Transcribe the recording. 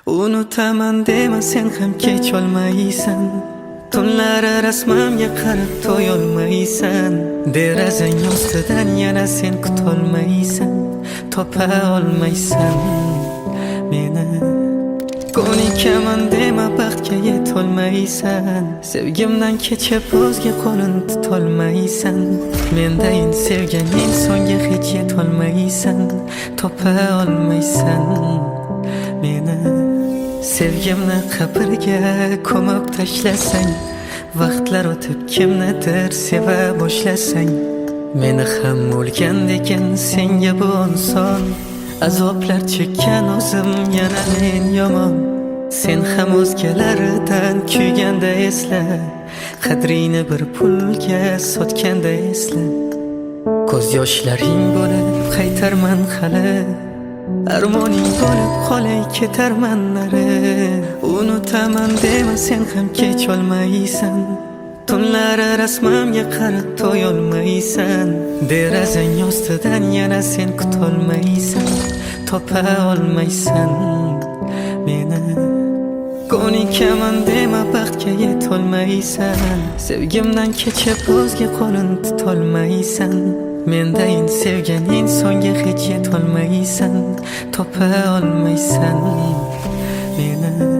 Unutaman dema sen ham kecholmaysan. Tunlari rasmamga qarab to'yolmaysan. Derazang ostidan yana sen kutolmaysan. Topa olmaysan meni. Ko'nikaman dema baxtga yetolmaysan. Sevgimdan kechib o'zga qo'lin tutolmaysan. Mendayin sevgan insonga hech yetolmaysan. Topa olmaysan meni. Sevgimni qabrga ko'mib tashlasang, vaqtlar o'tib kimnidir seva boshlasang, meni ham o'lgandekin senga bu inson. Azoblar chekkan o'zim yana men yomon. Sen ham o'zgalaridan kuyganda esla, qadringni bir pulga sotganda esla. Ko'z yoshlaring bo'lib qaytarman hali, armoning bo'lib qolay ketarman nari. Unutaman dema sen ham kecholmaysan. Tunlari rasmamga qarab to'yolmaysan. Derazang ostidan yana sen kutolmaysan. Topa olmaysan meni. Ko'nikaman dema baxtga yetolmaysan. Sevgimdan kechib o'zga qo'lin tutolmaysan. Mendayin sevgan insonga hech yetolmaysan. Topa olmaysan meni.